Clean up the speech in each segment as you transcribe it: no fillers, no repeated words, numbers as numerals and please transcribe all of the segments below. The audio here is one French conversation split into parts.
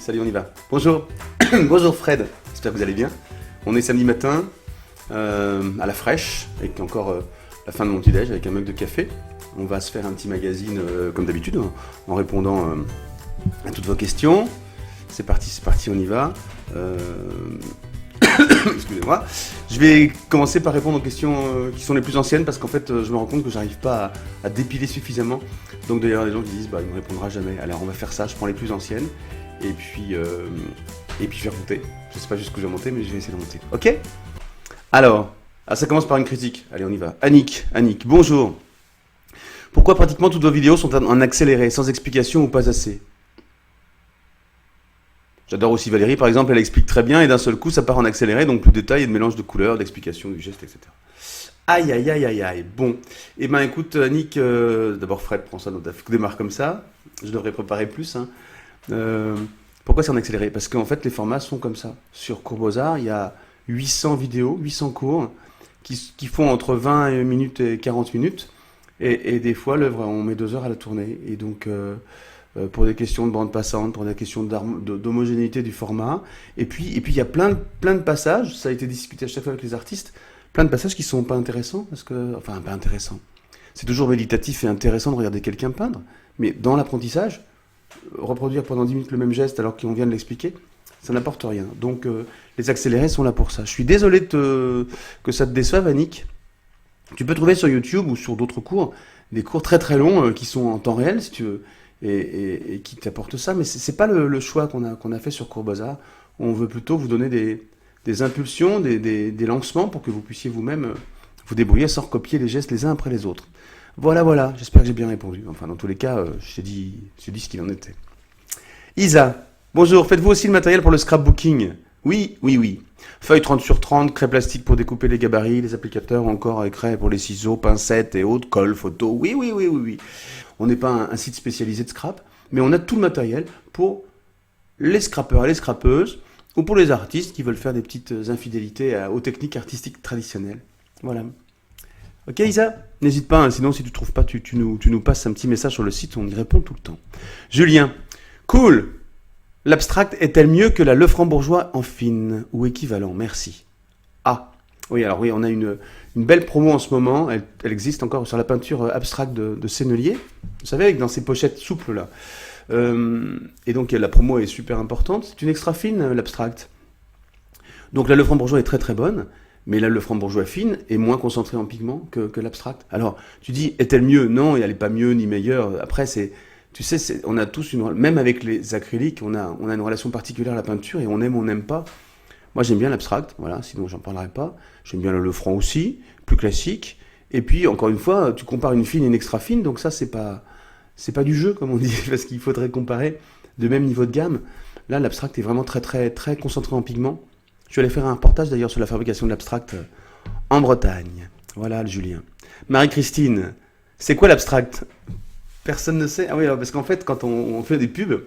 Salut, on y va. Bonjour. Bonjour Fred, j'espère que vous allez bien. On est samedi matin, à la fraîche, avec encore la fin de mon petit-déj avec un mug de café. On va se faire un petit magazine comme d'habitude, en répondant à toutes vos questions. C'est parti, on y va. Excusez-moi. Je vais commencer par répondre aux questions qui sont les plus anciennes parce qu'en fait, je me rends compte que j'arrive pas à dépiler suffisamment. Donc d'ailleurs, les gens qui disent, bah, il me répondra jamais. Alors on va faire ça, je prends les plus anciennes et puis je vais remonter. Je sais pas jusqu'où je vais monter, mais je vais essayer de monter. Ok ? Alors, ça commence par une critique. Allez, on y va. Annick, bonjour. Pourquoi pratiquement toutes vos vidéos sont en accéléré, sans explication ou pas assez ? J'adore aussi Valérie, par exemple, elle explique très bien et d'un seul coup, ça part en accéléré, donc plus de détails et de mélange de couleurs, d'explications, du geste, etc. Aïe, aïe, aïe, aïe, aïe. Bon, eh ben écoute, Annick, d'abord Fred prend ça, donc démarre comme ça. Je devrais préparer plus. Hein. Pourquoi c'est en accéléré ? Parce qu'en fait, les formats sont comme ça. Sur Cours Beaux-Arts, il y a 800 vidéos, 800 cours qui font entre 20 minutes et 40 minutes. Et des fois, l'œuvre, on met 2 heures à la tourner. Et donc, pour des questions de bande passante, pour des questions d'homogénéité du format. Et puis il y a plein de passages, ça a été discuté à chaque fois avec les artistes, plein de passages qui sont pas intéressants, enfin pas intéressants. C'est toujours méditatif et intéressant de regarder quelqu'un peindre, mais dans l'apprentissage, reproduire pendant 10 minutes le même geste alors qu'on vient de l'expliquer, ça n'apporte rien. Donc les accélérés sont là pour ça. Je suis désolé que ça te déçoive, Annick. Tu peux trouver sur YouTube ou sur d'autres cours, des cours très très longs qui sont en temps réel, si tu veux, et qui t'apportent ça, mais c'est pas le choix qu'on a fait sur Cours Beaux-Arts. On veut plutôt vous donner des impulsions, des lancements pour que vous puissiez vous-même vous débrouiller sans recopier les gestes les uns après les autres. Voilà, j'espère que j'ai bien répondu. Enfin, dans tous les cas, je t'ai dit ce qu'il en était. Isa, bonjour, faites-vous aussi le matériel pour le scrapbooking ? Oui. Feuille 30 sur 30, craie plastique pour découper les gabarits, les applicateurs, encore craie pour les ciseaux, pincettes et autres, colle, photo. Oui. On n'est pas un site spécialisé de scrap, mais on a tout le matériel pour les scrappeurs et les scrappeuses, ou pour les artistes qui veulent faire des petites infidélités aux techniques artistiques traditionnelles. Voilà. Ok Isa ? N'hésite pas, hein, sinon si tu ne trouves pas, tu nous passes un petit message sur le site, on y répond tout le temps. Julien, cool. L'abstract est-elle mieux que la Lefranc-Bourgeois en fine ou équivalent ? Merci. Ah, oui, on a une belle promo en ce moment, elle existe encore sur la peinture abstracte de Sennelier, vous savez, dans ces pochettes souples là. Et donc la promo est super importante, c'est une extra fine, l'abstract. Donc la Lefranc-Bourgeois est très très bonne, mais la Lefranc-Bourgeois fine est moins concentrée en pigments que l'abstract. Alors, tu dis, est-elle mieux ? Non, elle n'est pas mieux ni meilleure. Après, tu sais, on a tous même avec les acryliques, on a une relation particulière à la peinture et on aime ou on n'aime pas. Moi, j'aime bien l'abstract, voilà, sinon j'en parlerai pas. J'aime bien le Lefranc aussi, plus classique. Et puis, encore une fois, tu compares une fine et une extra fine, donc ça, c'est pas du jeu, comme on dit, parce qu'il faudrait comparer de même niveau de gamme. Là, l'abstract est vraiment très, très, très concentré en pigments. Je vais aller faire un reportage d'ailleurs sur la fabrication de l'abstract en Bretagne. Voilà, le Julien. Marie-Christine, c'est quoi l'abstract ? Personne ne sait. Ah oui, alors, parce qu'en fait, quand on fait des pubs,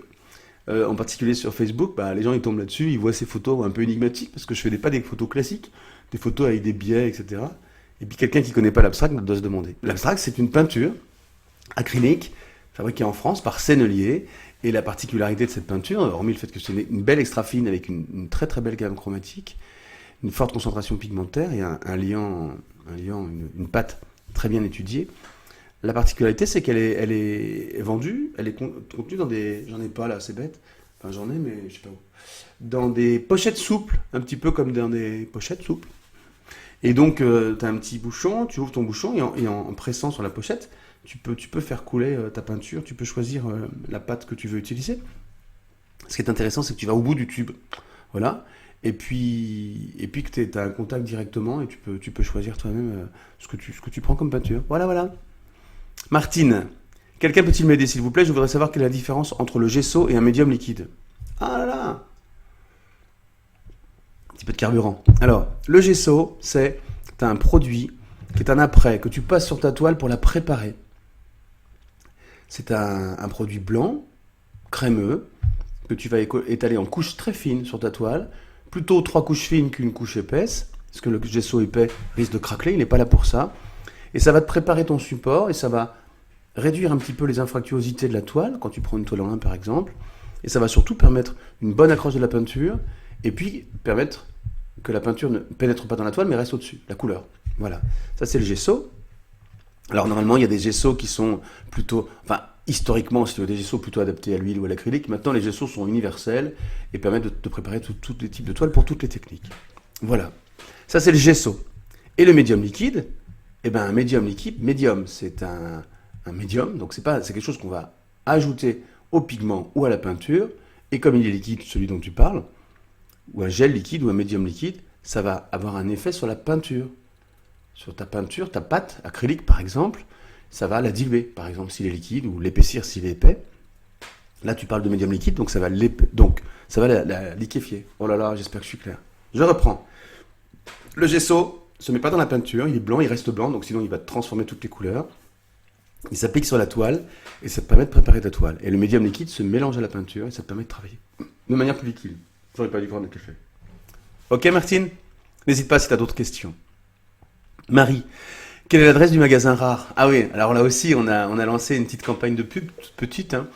en particulier sur Facebook, les gens ils tombent là-dessus, ils voient ces photos un peu énigmatiques, parce que je fais pas des photos classiques, des photos avec des biais, etc. Et puis quelqu'un qui connaît pas l'abstract doit se demander. L'abstract, c'est une peinture acrylique fabriquée en France par Sennelier. Et la particularité de cette peinture, hormis le fait que c'est une belle extra fine avec une très très belle gamme chromatique, une forte concentration pigmentaire et un liant, une pâte très bien étudiée, la particularité c'est qu'elle est vendue, elle est contenue dans des... J'en ai pas là, c'est bête. Enfin j'en ai mais je sais pas où. Dans des pochettes souples, un petit peu comme dans des pochettes souples. Et donc tu as un petit bouchon, tu ouvres ton bouchon et en pressant sur la pochette, tu peux faire couler ta peinture, tu peux choisir la pâte que tu veux utiliser. Ce qui est intéressant, c'est que tu vas au bout du tube. Voilà. Et puis que tu as un contact directement et tu peux choisir toi-même ce que tu prends comme peinture. Voilà. Martine, quelqu'un peut-il m'aider s'il vous plaît ? Je voudrais savoir quelle est la différence entre le gesso et un médium liquide. Ah là là ! Un petit peu de carburant. Alors, le gesso, c'est un produit qui est un apprêt que tu passes sur ta toile pour la préparer. C'est un produit blanc, crémeux, que tu vas étaler en couches très fines sur ta toile, plutôt 3 couches fines qu'une couche épaisse, parce que le gesso épais risque de craqueler, il n'est pas là pour ça. Et ça va te préparer ton support, et ça va réduire un petit peu les infractuosités de la toile, quand tu prends une toile en lin par exemple, Et ça va surtout permettre une bonne accroche de la peinture, et puis permettre que la peinture ne pénètre pas dans la toile, mais reste au-dessus, la couleur. Voilà, ça c'est le gesso. Alors normalement, il y a des gessos qui sont plutôt... Enfin, historiquement, c'était des gessos plutôt adaptés à l'huile ou à l'acrylique. Maintenant, les gessos sont universels et permettent de préparer tous les types de toiles pour toutes les techniques. Voilà. Ça, c'est le gesso. Et le médium liquide, eh ben, un médium liquide, médium, c'est un médium, donc c'est quelque chose qu'on va ajouter au pigment ou à la peinture, et comme il est liquide, celui dont tu parles, ou un gel liquide ou un médium liquide, ça va avoir un effet sur la peinture. Sur ta peinture, ta pâte acrylique par exemple, ça va la diluer, par exemple s'il est liquide, ou l'épaissir s'il est épais. Là tu parles de médium liquide, donc ça va la liquéfier. Oh là là, j'espère que je suis clair. Je reprends. Le gesso se met pas dans la peinture, il est blanc, il reste blanc, donc sinon il va transformer toutes les couleurs. Il s'applique sur la toile, et ça te permet de préparer ta toile. Et le médium liquide se mélange à la peinture, et ça te permet de travailler de manière plus liquide. J'aurais pas dû prendre le café. Ok Martine? N'hésite pas si tu as d'autres questions. Marie, quelle est l'adresse du magasin Rare? Ah oui, alors là aussi, on a lancé une petite campagne de pub, petite, hein,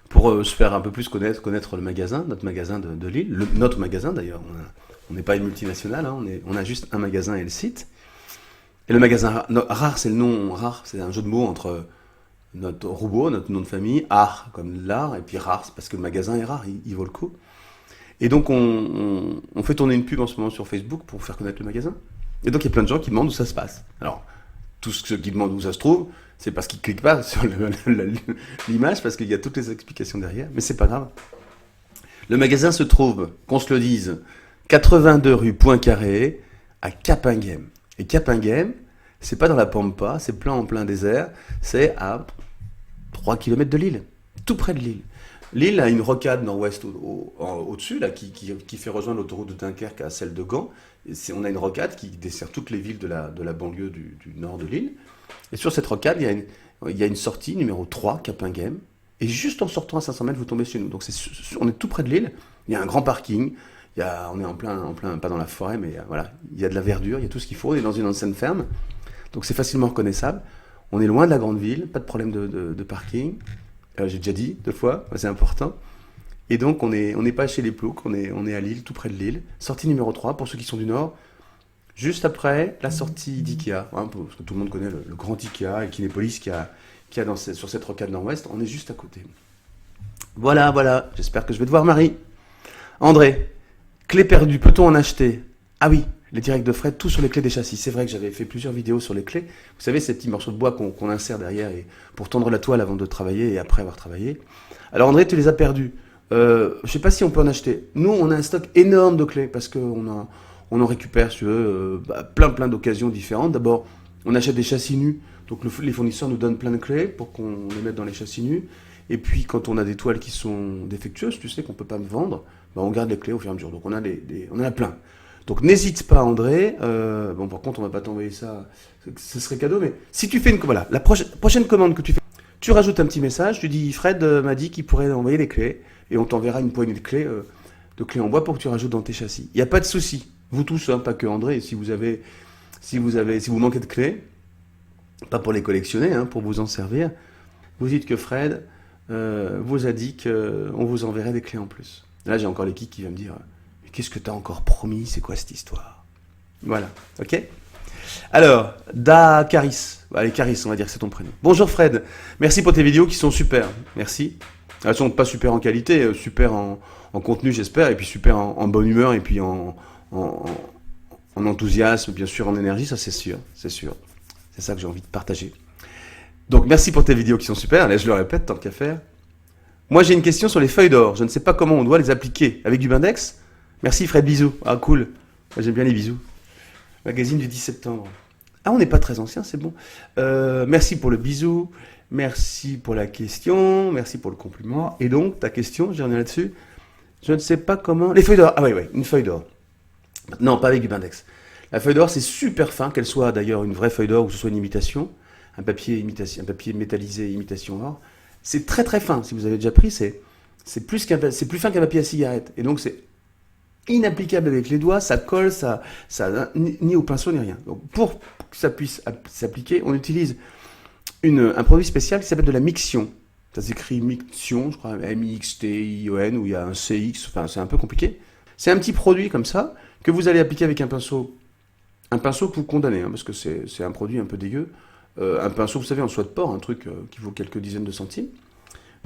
pour se faire un peu plus connaître le magasin, notre magasin de Lille, notre magasin d'ailleurs. On n'est pas une multinationale, hein, on a juste un magasin et le site. Et le magasin Rare, c'est le nom Rare, c'est un jeu de mots entre notre robot, notre nom de famille, Art comme l'art, et puis Rare, c'est parce que le magasin est rare, il vaut le coup. Et donc on fait tourner une pub en ce moment sur Facebook pour faire connaître le magasin. Et donc il y a plein de gens qui demandent où ça se passe. Alors, tous ceux qui demandent où ça se trouve, c'est parce qu'ils ne cliquent pas sur l'image, parce qu'il y a toutes les explications derrière, mais c'est pas grave. Le magasin se trouve, qu'on se le dise, 82 rue Poincaré, à Capinghem. Et Capinghem, c'est pas dans la Pampa, c'est en plein désert, c'est à 3 km de Lille, tout près de Lille. Lille a une rocade nord-ouest au-dessus, là, qui fait rejoindre l'autoroute de Dunkerque à celle de Gand. On a une rocade qui dessert toutes les villes de la banlieue du nord de Lille. Et sur cette rocade, il y a une sortie numéro 3, Capinghem. Et juste en sortant à 500 mètres, vous tombez chez nous. Donc on est tout près de Lille. Il y a un grand parking. On est en plein, pas dans la forêt, mais voilà, il y a de la verdure, il y a tout ce qu'il faut. On est dans une ancienne ferme. Donc c'est facilement reconnaissable. On est loin de la grande ville, pas de problème de parking. J'ai déjà dit 2 fois, c'est important. Et donc on n'est pas chez les Ploucs, on est à Lille, tout près de Lille. Sortie numéro 3, pour ceux qui sont du Nord, juste après la sortie d'Ikea, hein, parce que tout le monde connaît le grand Ikea, et Kinépolis qui a sur cette rocade nord-ouest, on est juste à côté. Voilà, j'espère que je vais te voir Marie. André, clés perdues, peut-on en acheter? Ah oui, les directs de Fred, tout sur les clés des châssis. C'est vrai que j'avais fait plusieurs vidéos sur les clés. Vous savez, ces petits morceaux de bois qu'on insère derrière pour tendre la toile avant de travailler et après avoir travaillé. Alors André, tu les as perdus. Je ne sais pas si on peut en acheter. Nous, on a un stock énorme de clés parce qu'on en récupère si tu veux, plein d'occasions différentes. D'abord, on achète des châssis nus. Donc les fournisseurs nous donnent plein de clés pour qu'on les mette dans les châssis nus. Et puis quand on a des toiles qui sont défectueuses, tu sais qu'on ne peut pas me vendre, on garde les clés au fur et à mesure. Donc on en a plein. Donc n'hésite pas André. Par contre, on ne va pas t'envoyer ça. Ce serait cadeau. Mais si tu fais voilà, la prochaine commande que tu fais, tu rajoutes un petit message. Tu dis Fred m'a dit qu'il pourrait envoyer les clés. Et on t'enverra une poignée de clés en bois pour que tu rajoutes dans tes châssis. Il n'y a pas de souci. Vous tous, hein, pas que André. Si vous manquez de clés, pas pour les collectionner, hein, pour vous en servir, vous dites que Fred vous a dit qu'on vous enverrait des clés en plus. Là, j'ai encore l'équipe qui va me dire mais qu'est-ce que tu as encore promis? C'est quoi cette histoire? Voilà, ok? Alors, Caris. Allez, Caris, on va dire que c'est ton prénom. Bonjour Fred, merci pour tes vidéos qui sont super. Merci. Elles sont pas super en qualité, super en contenu, j'espère, et puis super en bonne humeur, et puis en enthousiasme, bien sûr, en énergie, ça c'est sûr, c'est sûr. C'est ça que j'ai envie de partager. Donc, merci pour tes vidéos qui sont super. Allez, je le répète, tant qu'à faire. Moi, j'ai une question sur les feuilles d'or. Je ne sais pas comment on doit les appliquer. Avec du Bindex? Merci Fred, bisous. Ah, cool. Moi, j'aime bien les bisous. Magazine du 10 septembre. Ah, on n'est pas très ancien, c'est bon. Merci pour le bisou. Merci pour la question. Merci pour le compliment. Et donc, ta question, j'en ai là-dessus. Je ne sais pas comment... Les feuilles d'or. Ah oui, une feuille d'or. Non, pas avec du Bindex. La feuille d'or, c'est super fin, qu'elle soit d'ailleurs une vraie feuille d'or ou que ce soit une imitation. Un papier métallisé, imitation or. C'est très très fin. Si vous avez déjà pris, c'est plus fin qu'un papier à cigarette. Et donc, c'est inapplicable avec les doigts. Ça colle, ça ni au pinceau, ni rien. Donc, pour que ça puisse s'appliquer, on utilise un produit spécial qui s'appelle de la miction. Ça s'écrit Miction, je crois, M-I-X-T-I-O-N, où il y a un C-X, enfin c'est un peu compliqué. C'est un petit produit comme ça, que vous allez appliquer avec un pinceau. Un pinceau que vous condamnez, hein, parce que c'est un produit un peu dégueu. Un pinceau, vous savez, en soie de porc, un truc qui vaut quelques dizaines de centimes.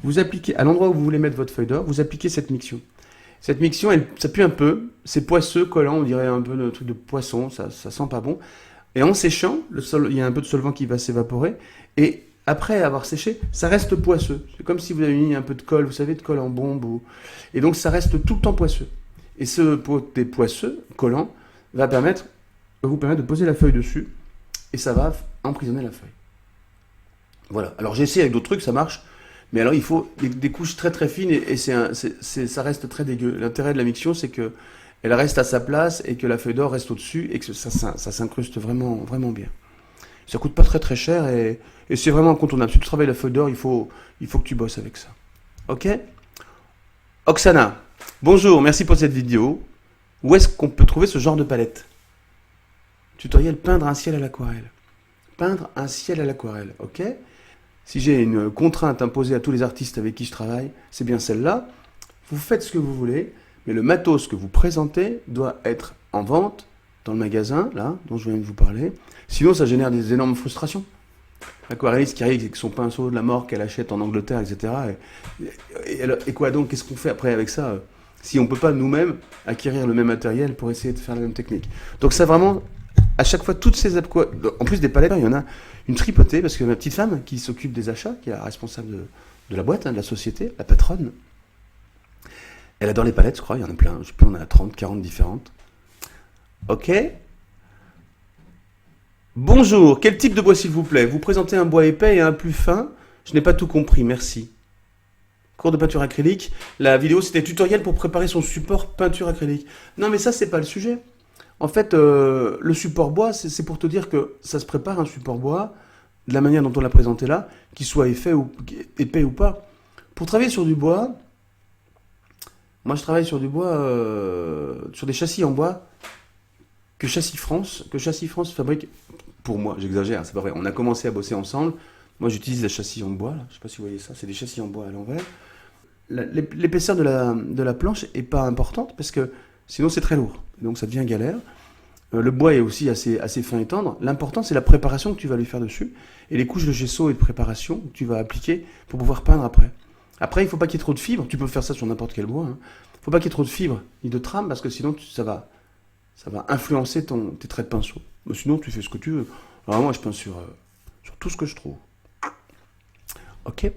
Vous appliquez, à l'endroit où vous voulez mettre votre feuille d'or, vous appliquez cette miction. Cette miction, ça pue un peu, c'est poisseux, collant, on dirait un peu de truc de poisson, ça sent pas bon. Et en séchant, il y a un peu de solvant qui va s'évaporer, et après avoir séché, ça reste poisseux. C'est comme si vous avez mis un peu de colle, vous savez, de colle en bombe, et donc ça reste tout le temps poisseux. Et ce côté poisseux, collant, va vous permettre de poser la feuille dessus, et ça va emprisonner la feuille. Voilà. Alors j'ai essayé avec d'autres trucs, ça marche, mais alors il faut des couches très très fines, et ça reste très dégueu. L'intérêt de la miction, c'est que elle reste à sa place, et que la feuille d'or reste au-dessus, et que ça s'incruste vraiment, vraiment bien. Ça coûte pas très très cher, et c'est vraiment incontournable. Si tu travailles la feuille d'or, il faut que tu bosses avec ça. Ok? Oksana, bonjour, merci pour cette vidéo. Où est-ce qu'on peut trouver ce genre de palette? Tutoriel peindre un ciel à l'aquarelle. Peindre un ciel à l'aquarelle, ok? Si j'ai une contrainte imposée à tous les artistes avec qui je travaille, c'est bien celle-là. Vous faites ce que vous voulez, mais le matos que vous présentez doit être en vente dans le magasin, là, dont je viens de vous parler. Sinon, ça génère des énormes frustrations. L'aquarelliste qui arrive avec son pinceau de la mort qu'elle achète en Angleterre, etc. Et quoi donc? Qu'est-ce qu'on fait après avec ça si on ne peut pas nous-mêmes acquérir le même matériel pour essayer de faire la même technique? Donc ça vraiment, à chaque fois, toutes ces... En plus des palettes, il y en a une tripotée, parce que ma petite femme qui s'occupe des achats, qui est la responsable de la boîte, hein, de la société, la patronne, elle adore les palettes, je crois, il y en a plein, je sais plus, on en a 30, 40 différentes. Ok. Bonjour, quel type de bois s'il vous plaît? Vous présentez un bois épais et un plus fin? Je n'ai pas tout compris, merci. Cours de peinture acrylique. La vidéo, c'était tutoriel pour préparer son support peinture acrylique. Non, mais ça, c'est pas le sujet. En fait, le support bois, c'est pour te dire que ça se prépare un support bois, de la manière dont on l'a présenté là, qu'il soit épais ou pas. Pour travailler sur du bois, moi je travaille sur du bois, sur des châssis en bois que Châssis France fabrique. Pour moi, j'exagère, c'est pas vrai. On a commencé à bosser ensemble. Moi, j'utilise des châssis en bois, là. Je sais pas si vous voyez ça, c'est des châssis en bois à l'envers. L'épaisseur de la planche est pas importante parce que sinon c'est très lourd. Donc ça devient galère. Le bois est aussi assez fin et tendre. L'important, c'est la préparation que tu vas lui faire dessus et les couches de gesso et de préparation que tu vas appliquer pour pouvoir peindre après. Après, il ne faut pas qu'il y ait trop de fibres. Tu peux faire ça sur n'importe quel bois. Il ne faut pas qu'il y ait trop de fibres ni de trame parce que sinon, ça va influencer tes traits de pinceau. Mais sinon, tu fais ce que tu veux. Alors moi, je peins sur tout ce que je trouve. Ok.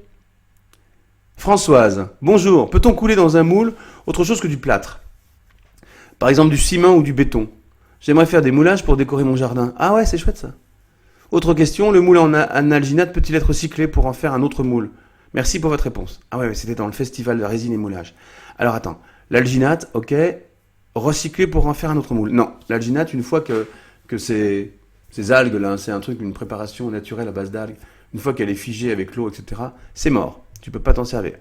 Françoise, bonjour. Peut-on couler dans un moule autre chose que du plâtre? Par exemple du ciment ou du béton. J'aimerais faire des moulages pour décorer mon jardin. Ah ouais, c'est chouette ça. Autre question, le moule en alginate peut-il être recyclé pour en faire un autre moule? Merci pour votre réponse. Ah ouais, c'était dans le festival de résine et moulage. Alors attends, l'alginate, ok, recyclé pour en faire un autre moule. Non, l'alginate, une fois que ces algues là, c'est un truc, une préparation naturelle à base d'algues, une fois qu'elle est figée avec l'eau, etc., c'est mort. Tu peux pas t'en servir.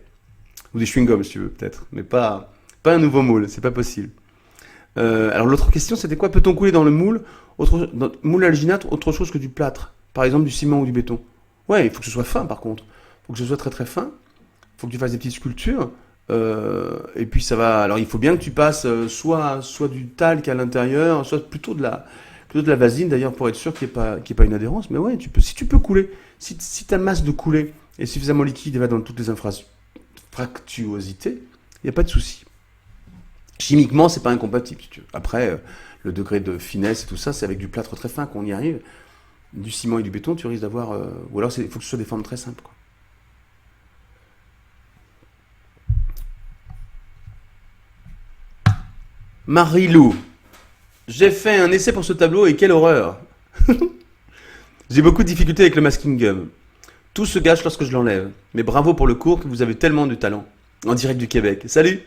Ou des chewing-gums si tu veux, peut-être. Mais pas un nouveau moule, c'est pas possible. Alors l'autre question, c'était quoi? Peut-on couler dans le moule, moule alginate, autre chose que du plâtre? Par exemple du ciment ou du béton? Ouais, il faut que ce soit fin par contre. Il faut que ce soit très très fin. Il faut que tu fasses des petites sculptures. Et puis ça va... Alors il faut bien que tu passes soit du talc à l'intérieur, soit plutôt de la vaseline d'ailleurs pour être sûr qu'il n'y ait pas une adhérence. Mais ouais, si tu peux couler, si ta masse de couler est suffisamment liquide et va dans toutes les fractuosités, il n'y a pas de souci. Chimiquement, c'est pas incompatible, si tu veux. Après, le degré de finesse et tout ça, c'est avec du plâtre très fin qu'on y arrive. Du ciment et du béton, tu risques d'avoir... ou alors, il faut que ce soit des formes très simples, quoi. Marie-Lou, j'ai fait un essai pour ce tableau et quelle horreur. J'ai beaucoup de difficultés avec le masking gum. Tout se gâche lorsque je l'enlève. Mais bravo pour le cours, que vous avez tellement de talent. En direct du Québec. Salut!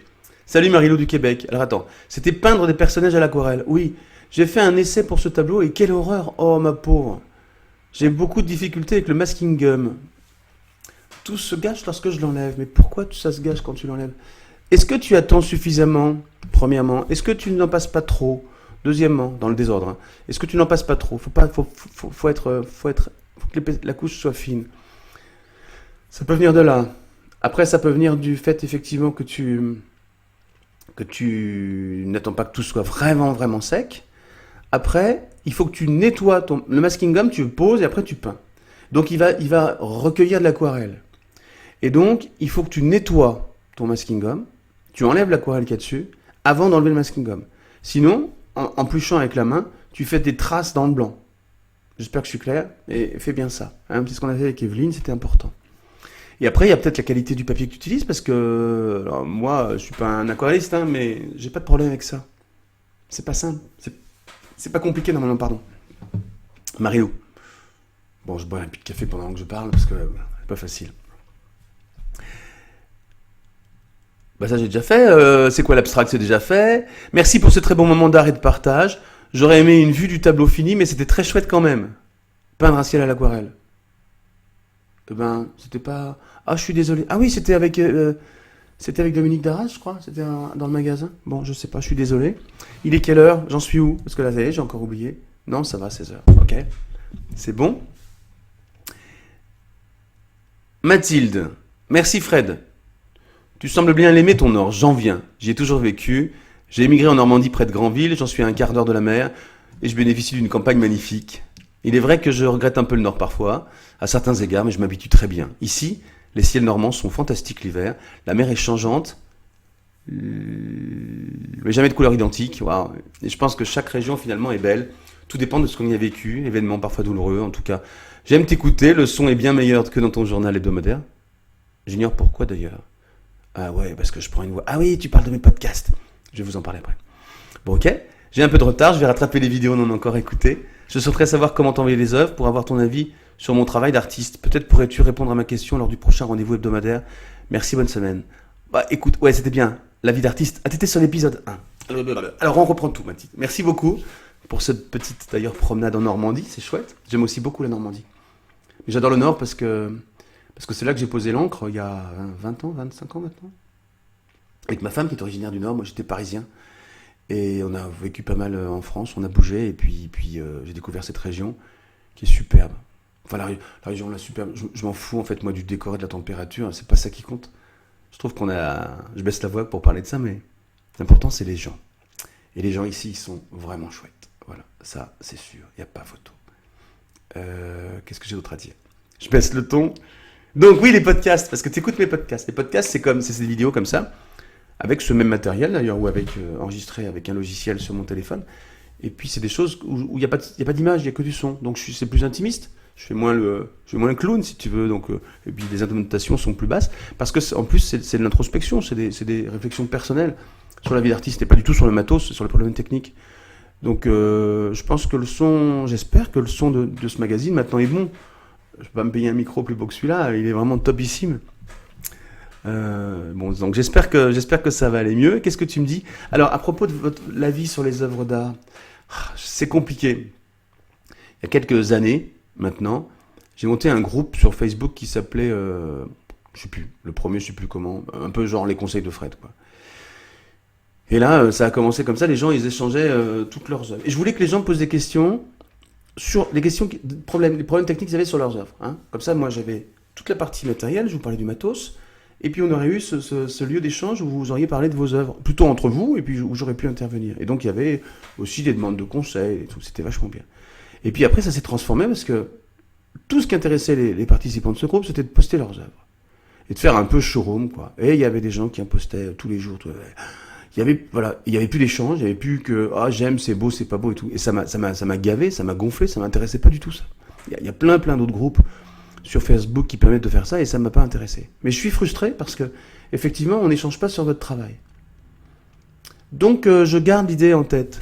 Salut Marie-Lou du Québec. Alors attends, c'était peindre des personnages à l'aquarelle. Oui, j'ai fait un essai pour ce tableau et quelle horreur. Oh ma pauvre. J'ai beaucoup de difficultés avec le masking gum. Tout se gâche lorsque je l'enlève. Mais pourquoi ça se gâche quand tu l'enlèves? Est-ce que tu attends suffisamment? Premièrement, est-ce que tu n'en passes pas trop? Deuxièmement, dans le désordre, hein. Est-ce que tu n'en passes pas trop? Faut que la couche soit fine. Ça peut venir de là. Après, ça peut venir du fait, effectivement, que tu n'attends pas que tout soit vraiment, vraiment sec. Après, il faut que tu nettoies le masking gum, tu le poses et après tu peins. Donc il va recueillir de l'aquarelle. Et donc, il faut que tu nettoies ton masking gum, tu enlèves l'aquarelle qu'il y a dessus, avant d'enlever le masking gum. Sinon, en pluchant avec la main, tu fais des traces dans le blanc. J'espère que je suis clair, et fais bien ça. Hein, c'est ce qu'on a fait avec Evelyne, c'était important. Et après, il y a peut-être la qualité du papier que tu utilises, parce que alors, moi, je suis pas un aquarelliste, hein, mais j'ai pas de problème avec ça. C'est pas simple, c'est pas compliqué normalement, pardon. Mario. Bon, je bois un peu de café pendant que je parle, parce que c'est pas facile. Bah ça j'ai déjà fait, c'est quoi l'abstract, c'est déjà fait. Merci pour ce très bon moment d'art et de partage. J'aurais aimé une vue du tableau fini, mais c'était très chouette quand même. Peindre un ciel à l'aquarelle. Eh ben, c'était pas... Ah, je suis désolé. Ah oui, c'était avec Dominique Darras, je crois. C'était dans le magasin. Bon, je sais pas, je suis désolé. Il est quelle heure? J'en suis où? Parce que là, ça y est, j'ai encore oublié. Non, ça va, 16 heures. Ok. C'est bon. Mathilde. Merci Fred. Tu sembles bien l'aimer ton Nord, j'en viens. J'y ai toujours vécu. J'ai émigré en Normandie près de Granville, j'en suis à un quart d'heure de la mer, et je bénéficie d'une campagne magnifique. Il est vrai que je regrette un peu le Nord parfois, à certains égards, mais je m'habitue très bien. Ici, les ciels normands sont fantastiques l'hiver, la mer est changeante, mais jamais de couleur identique. Wow. Et je pense que chaque région finalement est belle. Tout dépend de ce qu'on y a vécu, événements parfois douloureux en tout cas. J'aime t'écouter, le son est bien meilleur que dans ton journal hebdomadaire. J'ignore pourquoi d'ailleurs. Ah ouais, parce que je prends une voix. Ah oui, tu parles de mes podcasts. Je vais vous en parler après. Bon, ok. J'ai un peu de retard, je vais rattraper les vidéos non encore écoutées. Je souhaiterais savoir comment t'envoyer les œuvres pour avoir ton avis sur mon travail d'artiste. Peut-être pourrais-tu répondre à ma question lors du prochain rendez-vous hebdomadaire. Merci, bonne semaine. Bah écoute, ouais, c'était bien. La vie d'artiste. Ah, t'étais sur l'épisode 1. Alors on reprend tout, Mathilde. Merci beaucoup pour cette petite, d'ailleurs, promenade en Normandie. C'est chouette. J'aime aussi beaucoup la Normandie. Mais j'adore le Nord parce que c'est là que j'ai posé l'encre il y a 20 ans, 25 ans maintenant. Avec ma femme qui est originaire du Nord, moi j'étais parisien. Et on a vécu pas mal en France, on a bougé, et puis j'ai découvert cette région qui est superbe. Enfin la région là, superbe, je m'en fous en fait moi du décor et de la température, c'est pas ça qui compte. Je trouve je baisse la voix pour parler de ça, mais l'important c'est les gens. Et les gens ici, ils sont vraiment chouettes. Voilà, ça c'est sûr, il n'y a pas photo. Qu'est-ce que j'ai d'autre à dire? Je baisse le ton. Donc oui, les podcasts, parce que tu écoutes mes podcasts. Les podcasts, c'est ces vidéos comme ça, avec ce même matériel d'ailleurs, ou avec enregistré avec un logiciel sur mon téléphone. Et puis c'est des choses où il n'y a pas d'image, il n'y a que du son. Donc c'est plus intimiste. Je fais moins le clown si tu veux. Donc, et puis les intonations sont plus basses. Parce que en plus c'est de l'introspection, c'est des réflexions personnelles sur la vie d'artiste et pas du tout sur le matos, sur les problèmes techniques. Donc je pense que j'espère que le son de ce magazine maintenant est bon. Je peux pas me payer un micro plus beau que celui-là, il est vraiment topissime. Bon, donc j'espère que ça va aller mieux. Qu'est-ce que tu me dis? Alors, à propos de l'avis sur les œuvres d'art, c'est compliqué. Il y a quelques années, maintenant, j'ai monté un groupe sur Facebook qui s'appelait, je sais plus, le premier, je sais plus comment, un peu genre les conseils de Fred, quoi. Et là, ça a commencé comme ça, les gens, ils échangeaient toutes leurs œuvres. Et je voulais que les gens posent des questions sur les problèmes techniques qu'ils avaient sur leurs œuvres. Hein. Comme ça, moi, j'avais toute la partie matérielle, je vous parlais du matos, et puis on aurait eu ce lieu d'échange où vous auriez parlé de vos œuvres, plutôt entre vous, et puis où j'aurais pu intervenir. Et donc, il y avait aussi des demandes de conseils, et tout, c'était vachement bien. Et puis après, ça s'est transformé parce que tout ce qui intéressait les participants de ce groupe, c'était de poster leurs œuvres. Et de faire un peu showroom, quoi. Et il y avait des gens qui en postaient tous les jours, il y avait plus d'échange, il y avait plus que j'aime, c'est beau, c'est pas beau et tout. Et ça m'a gavé, ça m'a gonflé, ça m'intéressait pas du tout ça. Il y a plein d'autres groupes sur Facebook qui permettent de faire ça et ça m'a pas intéressé. Mais je suis frustré parce que effectivement, on n'échange pas sur votre travail. Donc je garde l'idée en tête.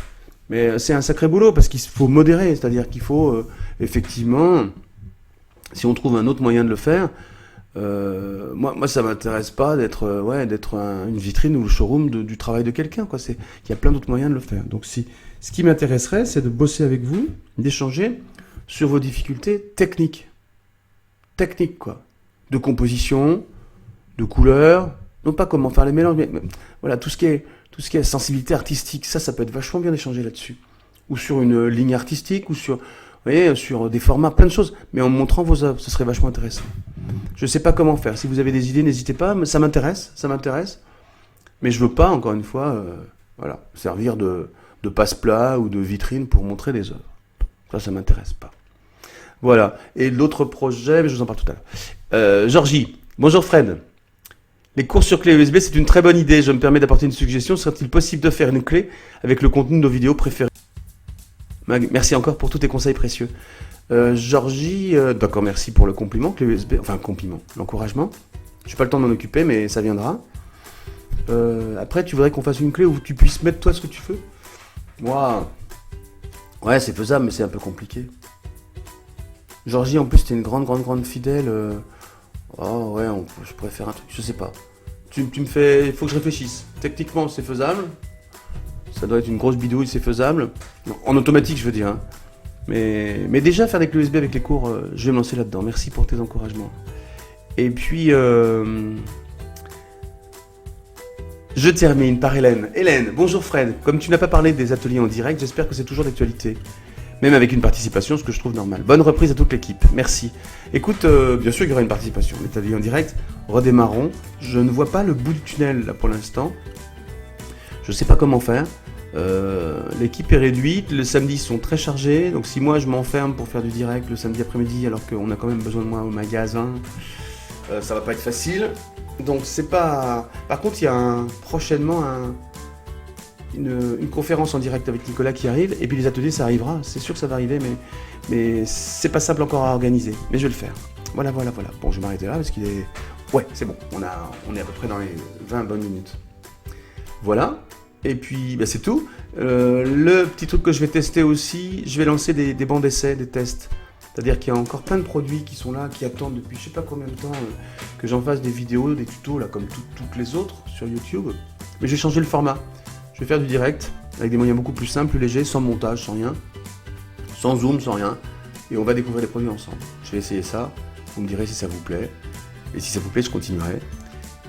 Mais c'est un sacré boulot parce qu'il faut modérer, c'est-à-dire qu'il faut effectivement, si on trouve un autre moyen de le faire. Moi, ça m'intéresse pas d'être une vitrine ou le showroom du travail de quelqu'un, quoi. Il y a plein d'autres moyens de le faire. Donc, ce qui m'intéresserait, c'est de bosser avec vous, d'échanger sur vos difficultés techniques, quoi, de composition, de couleur, non pas comment faire les mélanges, mais voilà tout ce qui est sensibilité artistique. Ça peut être vachement bien d'échanger là-dessus, ou sur une ligne artistique, ou sur des formats, plein de choses, mais en montrant vos œuvres, ce serait vachement intéressant. Je sais pas comment faire. Si vous avez des idées, n'hésitez pas. Ça m'intéresse, ça m'intéresse. Mais je veux pas, encore une fois, voilà, servir de passe-plat ou de vitrine pour montrer des œuvres. Ça m'intéresse pas. Voilà. Et l'autre projet, mais je vous en parle tout à l'heure. Georgie, bonjour Fred. Les cours sur clé USB, c'est une très bonne idée. Je me permets d'apporter une suggestion. Serait-il possible de faire une clé avec le contenu de nos vidéos préférées? Merci encore pour tous tes conseils précieux. Georgie, d'accord, merci pour le compliment, clé USB, enfin compliment, l'encouragement. Je n'ai pas le temps de m'en occuper, mais ça viendra. Après, tu voudrais qu'on fasse une clé où tu puisses mettre toi ce que tu veux? Moi, ouais, c'est faisable, mais c'est un peu compliqué. Georgie, en plus, t'es une grande fidèle. Oh ouais, je pourrais faire un truc, je sais pas. Tu me fais, il faut que je réfléchisse. Techniquement, c'est faisable. Ça doit être une grosse bidouille, c'est faisable. En automatique, je veux dire. Hein. Mais déjà, faire des clés USB avec les cours, je vais me lancer là-dedans. Merci pour tes encouragements. Et puis, je termine par Hélène. Hélène, bonjour Fred. Comme tu n'as pas parlé des ateliers en direct, j'espère que c'est toujours d'actualité. Même avec une participation, ce que je trouve normal. Bonne reprise à toute l'équipe. Merci. Écoute, bien sûr qu'il y aura une participation. Les ateliers en direct, redémarrons. Je ne vois pas le bout du tunnel là pour l'instant. Je ne sais pas comment faire. L'équipe est réduite, les samedis sont très chargés, donc si moi je m'enferme pour faire du direct le samedi après-midi alors qu'on a quand même besoin de moi au magasin, ça va pas être facile. Donc c'est pas... Par contre il y a prochainement une conférence en direct avec Nicolas qui arrive, et puis les ateliers ça arrivera, c'est sûr que ça va arriver, mais c'est pas simple encore à organiser, mais je vais le faire. Voilà. Bon, je vais m'arrêter là parce qu'il est... Ouais, c'est bon, on est à peu près dans les 20 bonnes minutes. Voilà. Et puis, bah, c'est tout. Le petit truc que je vais tester aussi, je vais lancer des bancs d'essai, des tests. C'est-à-dire qu'il y a encore plein de produits qui sont là, qui attendent depuis je sais pas combien de temps que j'en fasse des vidéos, des tutos, là, comme toutes les autres sur YouTube. Mais je vais changer le format. Je vais faire du direct avec des moyens beaucoup plus simples, plus légers, sans montage, sans rien, sans zoom, sans rien. Et on va découvrir les produits ensemble. Je vais essayer ça. Vous me direz si ça vous plaît. Et si ça vous plaît, je continuerai.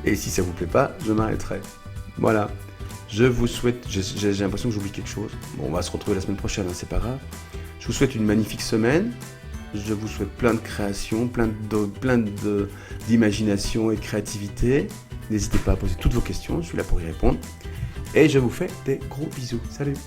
Et si ça vous plaît pas, je m'arrêterai. Voilà. Je vous souhaite, j'ai l'impression que j'oublie quelque chose. Bon, on va se retrouver la semaine prochaine, hein, c'est pas grave. Je vous souhaite une magnifique semaine. Je vous souhaite plein de créations, plein d'imagination et de créativité. N'hésitez pas à poser toutes vos questions, je suis là pour y répondre. Et je vous fais des gros bisous. Salut!